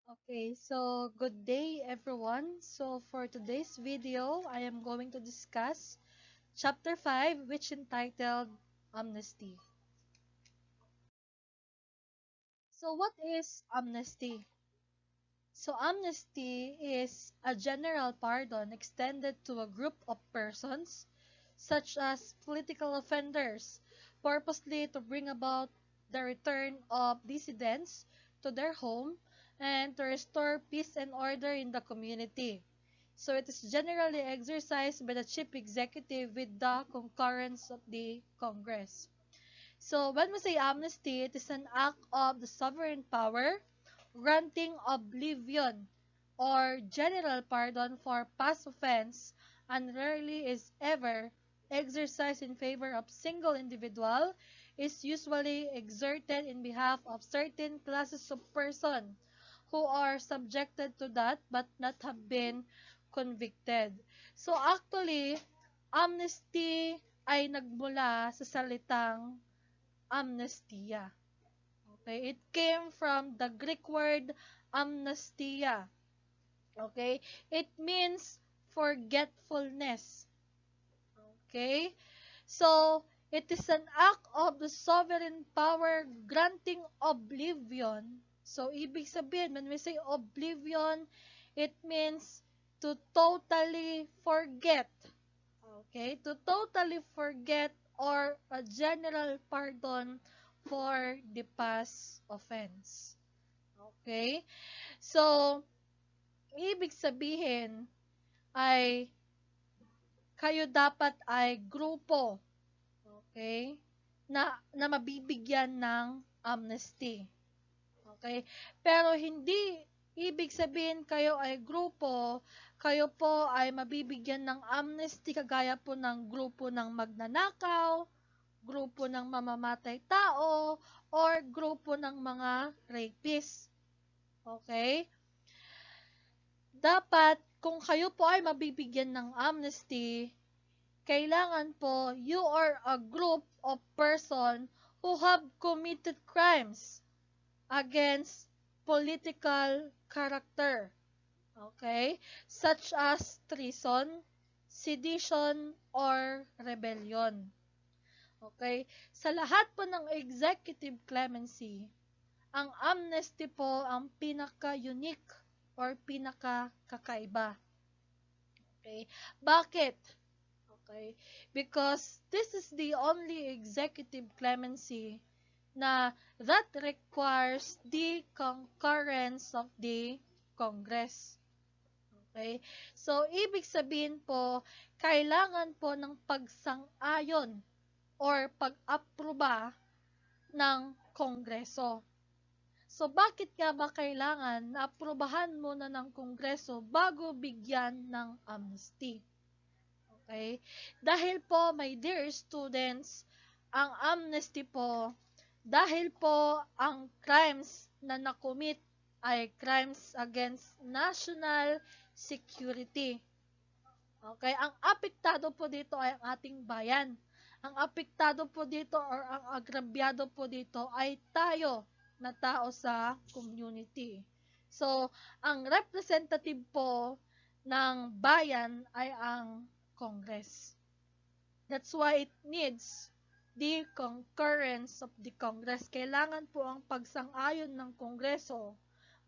Okay, so good day everyone. So for today's video, I am going to discuss chapter 5 which entitled Amnesty. So what is amnesty? So amnesty is a general pardon extended to a group of persons such as political offenders purposely to bring about the return of dissidents to their home and to restore peace and order in the community. So it is generally exercised by the chief executive with the concurrence of the Congress. So when we say amnesty, it is an act of the sovereign power granting oblivion or general pardon for past offense and rarely is ever exercised in favor of single individual, is usually exerted in behalf of certain classes of person who are subjected to that but not have been convicted. So actually, amnesty ay nagmula sa salitang amnestia. Okay? It came from the Greek word amnestia. Okay? It means forgetfulness. Okay? So, it is an act of the sovereign power granting oblivion. So, ibig sabihin, when we say oblivion, it means to totally forget. Okay? To totally forget or a general pardon for the past offense. Okay? So, ibig sabihin ay kayo dapat ay grupo, okay, na mabibigyan ng amnesty. Okay? Pero hindi ibig sabihin kayo ay grupo, kayo po ay mabibigyan ng amnesty kagaya po ng grupo ng magnanakaw, grupo ng mamamatay tao, or grupo ng mga rapist. Okay? Dapat, kung kayo po ay mabibigyan ng amnesty, kailangan po you are a group of person who have committed crimes against political character. Okay? Such as treason, sedition, or rebellion. Okay? Sa lahat po ng executive clemency, ang amnesty po ang pinaka-unique or pinaka-kakaiba. Okay? Bakit? Okay? Because this is the only executive clemency na that requires the concurrence of the Congress. Okay? So, ibig sabihin po, kailangan po ng pagsang-ayon or pag-aproba ng Kongreso. So, bakit nga ba kailangan na aprobahan muna ng Kongreso bago bigyan ng amnesty? Okay? Dahil po, my dear students, ang amnesty po, dahil po ang crimes na nakomit ay crimes against national security. Okay? Ang apektado po dito ay ang ating bayan. Ang apektado po dito or ang agrabyado po dito ay tayo na tao sa community. So, ang representative po ng bayan ay ang Congress. That's why it needs the concurrence of the Congress. Kailangan po ang pagsang-ayon ng Kongreso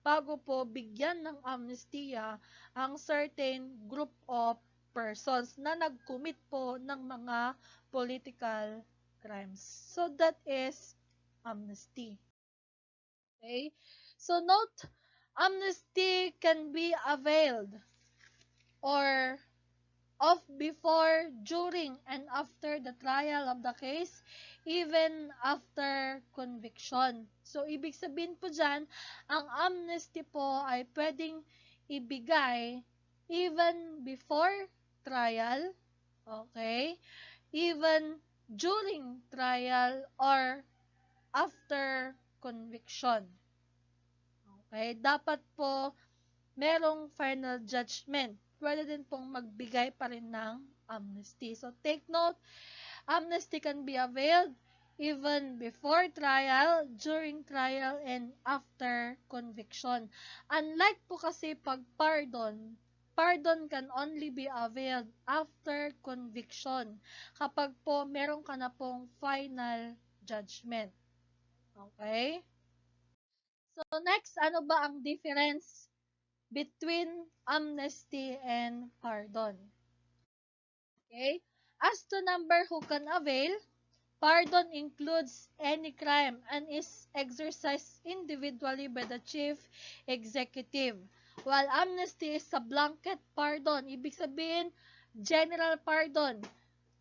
bago po bigyan ng amnestiya ang certain group of persons na nag-commit po ng mga political crimes. So that is amnesty. Okay? So note, amnesty can be availed or of before, during, and after the trial of the case, even after conviction. So, ibig sabihin po dyan, ang amnesty po ay pwedeng ibigay even before trial, okay? Even during trial or after conviction. Okay? Dapat po merong final judgment. Pwede din pong magbigay pa rin ng amnesty. So, take note, amnesty can be availed even before trial, during trial, and after conviction. Unlike po kasi pag pardon, pardon can only be availed after conviction. Kapag po meron ka na pong final judgment. Okay? So next, ano ba ang difference between amnesty and pardon? Okay? As to number who can avail, pardon includes any crime and is exercised individually by the chief executive. While amnesty is a blanket pardon, ibig sabihin, general pardon,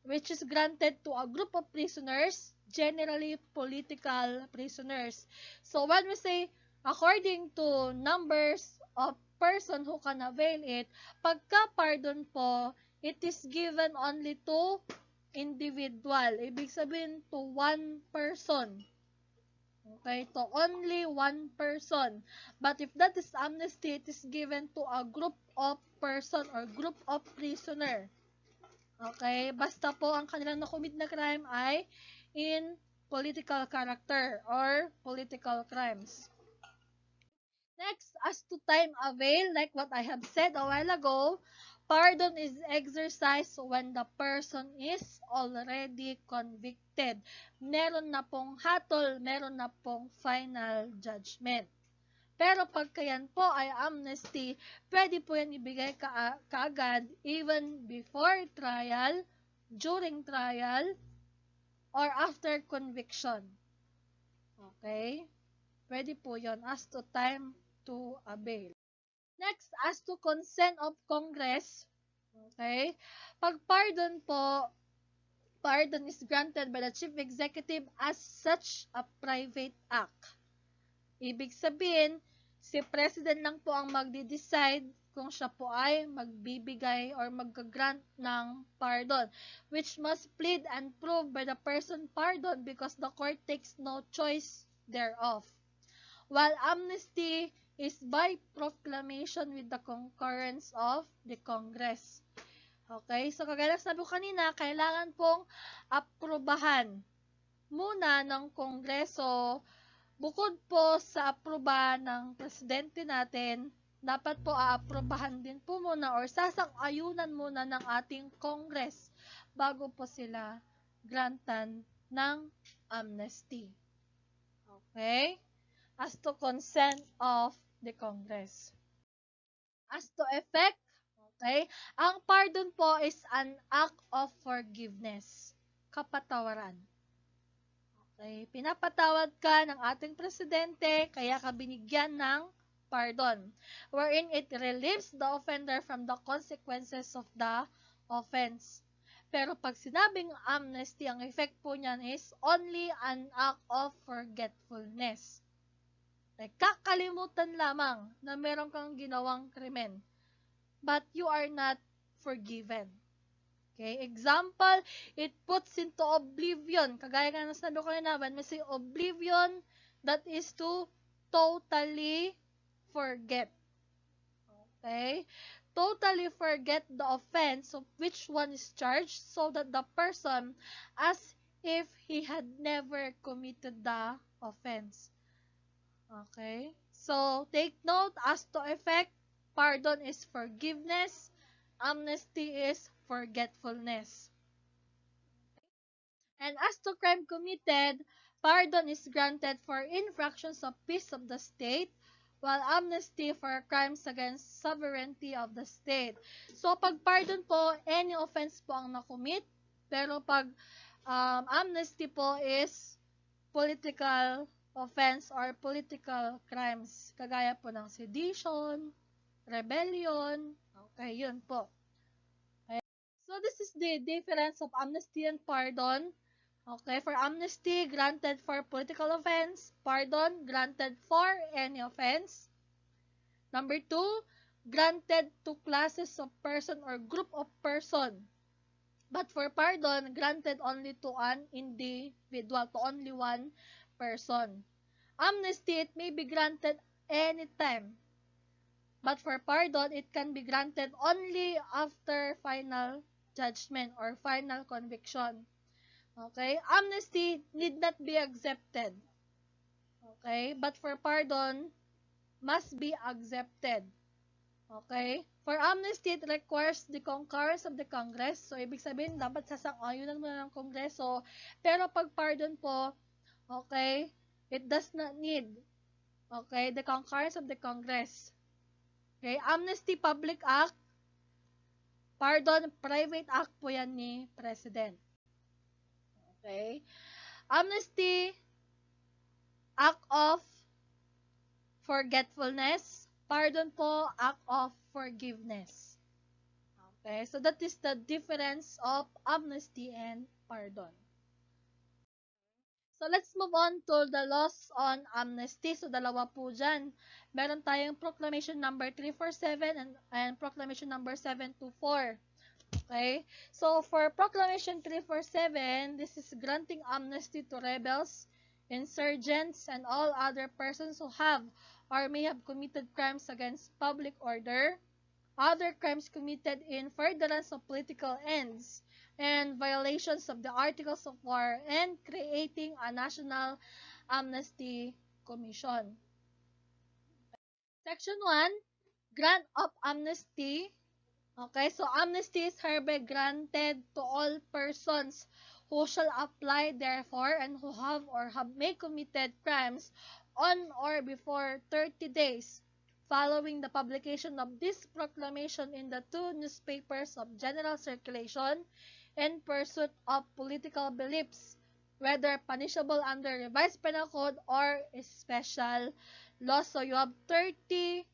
which is granted to a group of prisoners, generally political prisoners. So when we say, according to numbers of person who can avail it, pagka-pardon po, it is given only to individual. Ibig sabihin to one person. Okay, to only one person. But if that is amnesty, it is given to a group of person or group of prisoner. Okay, basta po ang kanilang nakumit na crime ay in political character or political crimes. Next, as to time avail, like what I have said a while ago, pardon is exercised when the person is already convicted. Meron na pong hatol, meron na pong final judgment. Pero pagka yan po ay amnesty, pwede po yan ibigay kaagad even before trial, during trial, or after conviction. Okay? Pwede po yon as to time to avail. Next, as to consent of Congress. Okay? Pag pardon po, pardon is granted by the Chief Executive as such a private act. Ibig sabihin, si President lang po ang magde-decide kung siya po ay magbibigay or mag-grant ng pardon, which must plead and prove by the person pardoned because the court takes no choice thereof. While amnesty is by proclamation with the concurrence of the Congress. Okay? So, kagaya ng sabi ko kanina, kailangan pong aprobahan muna ng Kongreso. Bukod po sa aproba ng presidente natin, dapat po aaprobahan din po muna or sasang-ayunan muna ng ating Congress bago po sila grantan ng amnesty. Okay? As to consent of the Congress. As to effect, okay, ang pardon po is an act of forgiveness, kapatawaran. Okay, pinapatawad ka ng ating presidente, kaya ka binigyan ng pardon, wherein it relieves the offender from the consequences of the offense. Pero pag sinabing amnesty, ang effect po niyan is only an act of forgetfulness. Okay, kakalimutan lamang na meron kang ginawang krimen, but you are not forgiven. Okay, example, it puts into oblivion. Kagaya nga ng sabi ko na, when we say oblivion, that is to totally forget. Okay? Totally forget the offense of which one is charged so that the person, as if he had never committed the offense. Okay? So, take note, as to effect, pardon is forgiveness, amnesty is forgetfulness. And as to crime committed, pardon is granted for infractions of peace of the state, while amnesty for crimes against sovereignty of the state. So, pag pardon po, any offense po ang nakumit, pero pag amnesty po is political offense or political crimes, kagaya po ng sedition, rebellion, okay, yun po. Okay. So, this is the difference of amnesty and pardon. Okay, for amnesty, granted for political offense. Pardon, granted for any offense. Number 2, granted to classes of person or group of person. But for pardon, granted only to an individual, to only one person. Amnesty, it may be granted anytime. But for pardon, it can be granted only after final judgment or final conviction. Okay? Amnesty need not be accepted. Okay? But for pardon, must be accepted. Okay? For amnesty, it requires the concurrence of the Congress. So, ibig sabihin, dapat sasang-ayunan mo ng Kongreso. Pero pag pardon po, okay, it does not need, okay, the concurrence of the Congress. Okay? Amnesty Public Act, pardon, private act po yan ni President. Okay? Amnesty, act of forgetfulness. Pardon po, act of forgiveness. Okay, so that is the difference of amnesty and pardon. So let's move on to the laws on amnesty. So dalawa po dyan. Meron tayong Proclamation number 347 and Proclamation number 724. Okay? So for Proclamation 347, this is granting amnesty to rebels, insurgents, and all other persons who have or may have committed crimes against public order, other crimes committed in furtherance of political ends, and violations of the Articles of War, and creating a National Amnesty Commission. Section 1, Grant of Amnesty. Okay, so amnesty is hereby granted to all persons who shall apply therefore and who have or have may committed crimes on or before 30 days following the publication of this proclamation in the two newspapers of general circulation in pursuit of political beliefs, whether punishable under revised penal code or special law. So you have 30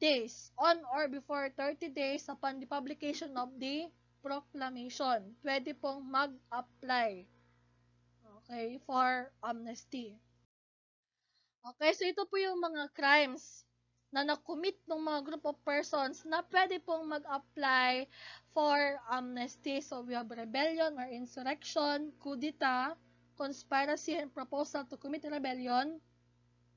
days on or before 30 days upon the publication of the proclamation. Pwede pong mag-apply, okay, for amnesty. Okay, so ito po yung mga crimes na na-commit ng mga group of persons na pwede pong mag-apply for amnesty. So we have rebellion or insurrection, coup d'etat, conspiracy and proposal to commit rebellion,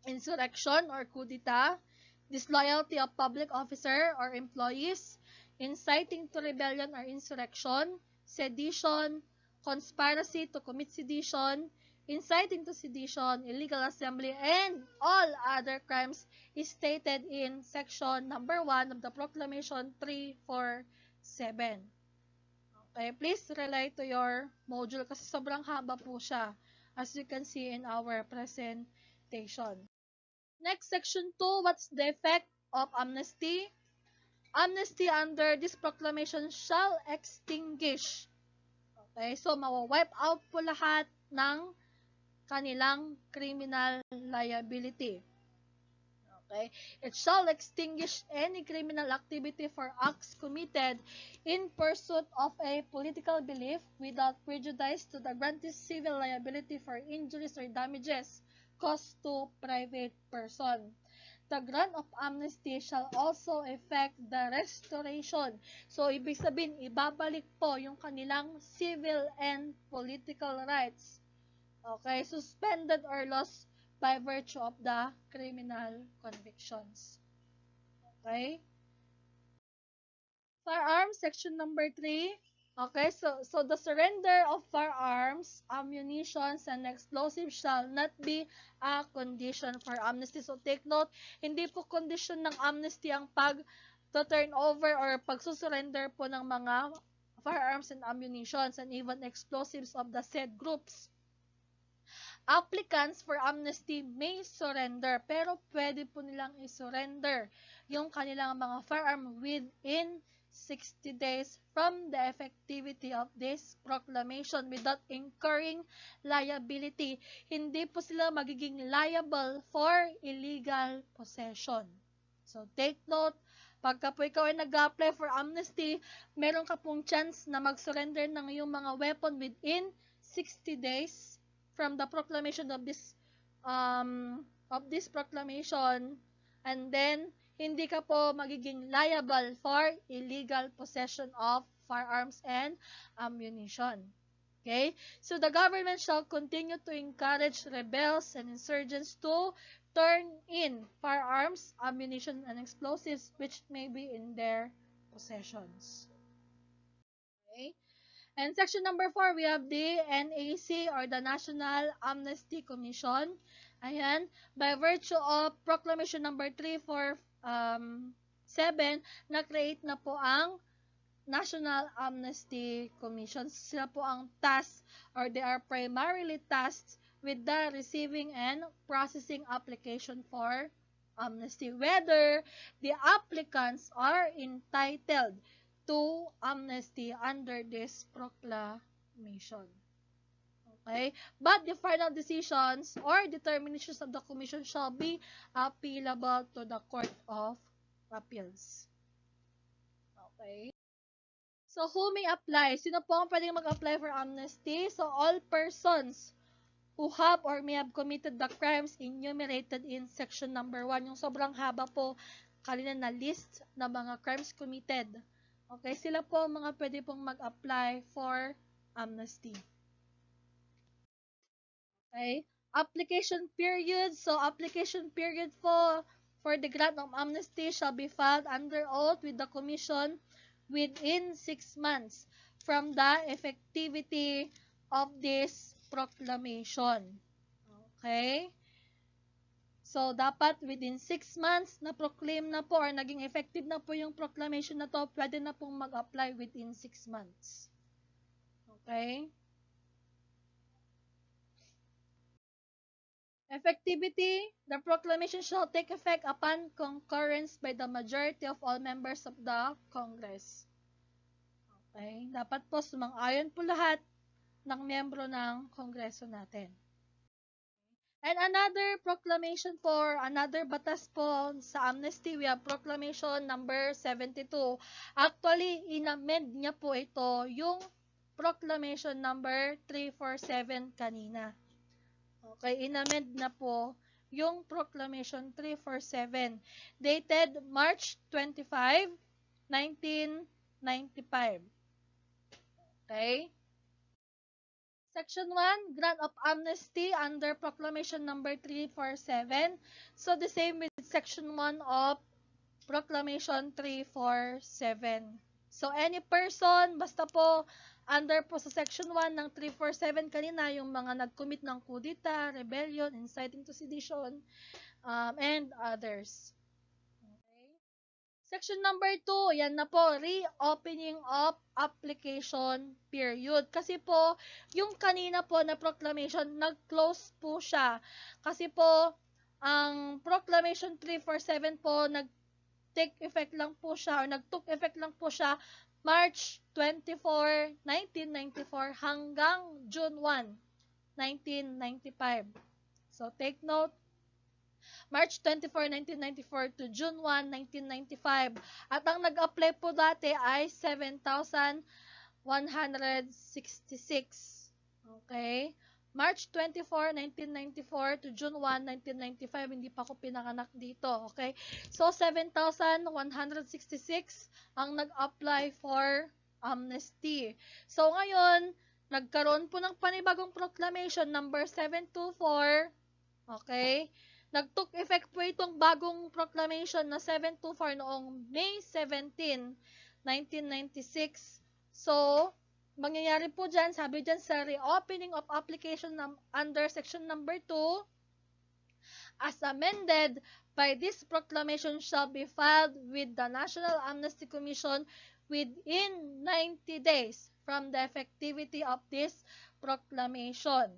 insurrection or coup d'etat, disloyalty of public officer or employees, inciting to rebellion or insurrection, sedition, conspiracy to commit sedition, inciting to sedition, illegal assembly, and all other crimes is stated in section number 1 of the Proclamation 347. Okay, please relate to your module kasi sobrang haba po siya, as you can see in our presentation. Next, section 2, what's the effect of amnesty? Amnesty under this proclamation shall extinguish. Okay, so mawa-wipe out po lahat ng kanilang criminal liability. Okay, it shall extinguish any criminal activity for acts committed in pursuit of a political belief without prejudice to the grantee's civil liability for injuries or damages caused to private person. The grant of amnesty shall also affect the restoration. So, ibig sabihin, ibabalik po yung kanilang civil and political rights. Okay, suspended or lost by virtue of the criminal convictions. Okay? Firearms, section number 3. Okay, so the surrender of firearms, ammunitions, and explosives shall not be a condition for amnesty. So take note, hindi po condition ng amnesty ang pag-turn over or pagsusurrender po ng mga firearms and ammunitions and even explosives of the said groups. Applicants for amnesty may surrender, pero pwede po nilang i-surrender yung kanilang mga firearm within 60 days from the effectivity of this proclamation without incurring liability. Hindi po sila magiging liable for illegal possession. So, take note, pagka po ikaw ay nag-apply for amnesty, meron ka pong chance na mag-surrender ng iyong mga weapon within 60 days from the proclamation of this proclamation, and then hindi ka po magiging liable for illegal possession of firearms and ammunition. Okay? So the government shall continue to encourage rebels and insurgents to turn in firearms, ammunition, and explosives which may be in their possessions. Okay? And section number 4, we have the NAC or the National Amnesty Commission. Ayan, by virtue of Proclamation number 347, na-create na po ang National Amnesty Commission. Sila po ang tasked or they are primarily tasked with the receiving and processing application for amnesty. Whether the applicants are entitled to amnesty under this proclamation. Okay? But the final decisions or determinations of the Commission shall be appealable to the Court of Appeals. Okay? So, who may apply? Sino po ang pwedeng mag-apply for amnesty? So, all persons who have or may have committed the crimes enumerated in section number 1. Yung sobrang haba po kanina na list ng mga crimes committed. Okay, sila po ang mga pwede pong mag-apply for amnesty. Okay, application period. So, application period po for the grant of amnesty shall be filed under oath with the Commission within 6 months from the effectivity of this proclamation. Okay? So, dapat within 6 months na proclaim na po or naging effective na po yung proclamation na to, pwede na pong mag-apply within 6 months. Okay? Effectivity, the proclamation shall take effect upon concurrence by the majority of all members of the Congress. Okay? Dapat po sumang-ayon po lahat ng miyembro ng Kongreso natin. And another proclamation for another batas po sa amnesty, we have proclamation number 72. Actually, inamend niya po ito yung proclamation number 347 kanina. Okay, inamend na po yung proclamation 347 dated March 25, 1995. Okay? Section 1, grant of amnesty under proclamation number 347. So, the same with section 1 of proclamation 347. So, any person, basta po, under po sa section 1 ng 347 kanina, yung mga nag-commit ng kudita, rebellion, inciting to sedition, and others. Section number 2, yan na po, reopening of application period. Kasi po, yung kanina po na proclamation, nag-close po siya. Kasi po, ang proclamation 347 po, nag-take effect lang po siya, or nag-took effect lang po siya, March 24, 1994, hanggang June 1, 1995. So, take note, March 24, 1994 to June 1, 1995. At ang nag-apply po dati ay 7,166. Okay? March 24, 1994 to June 1, 1995. Hindi pa ako pinanganak dito. Okay? So, 7,166 ang nag-apply for amnesty. So, ngayon, nagkaroon po ng panibagong proclamation number 724. Okay? Nag-took effect po itong bagong proclamation na 724 noong May 17, 1996. So, mangyayari po dyan, sabi dyan sa reopening of application under section number 2, as amended by this proclamation shall be filed with the National Amnesty Commission within 90 days from the effectivity of this proclamation.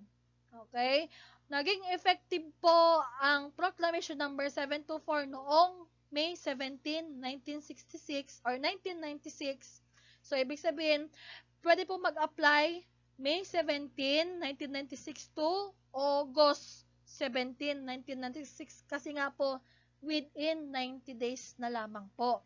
Okay? Naging effective po ang proclamation number 724 noong May 17, 1966 or 1996. So, ibig sabihin, pwede po mag-apply May 17, 1996 to August 17, 1996 kasi nga po within 90 days na lamang po.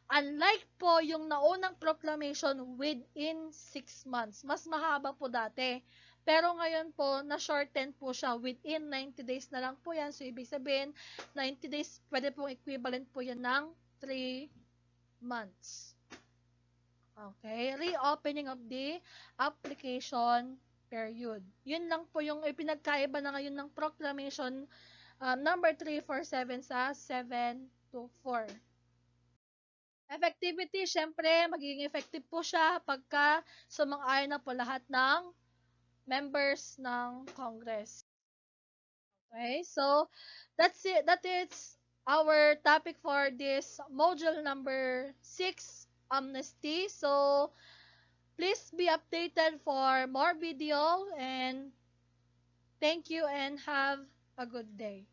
Unlike po yung naunang proclamation within 6 months, mas mahaba po dati. Pero ngayon po, na-shorten po siya. Within 90 days na lang po yan. So, ibig sabihin, 90 days, pwede pong equivalent po yan ng 3 months. Okay? Reopening of the application period. Yun lang po yung ipinagkaiba na ngayon ng proclamation number 347 sa 724. Effectivity, syempre, magiging effective po siya pagka sumang-ayon na po lahat ng members ng Congress. Okay, so that's it. That is our topic for this module number 6, amnesty. So please be updated for more video, and thank you and have a good day.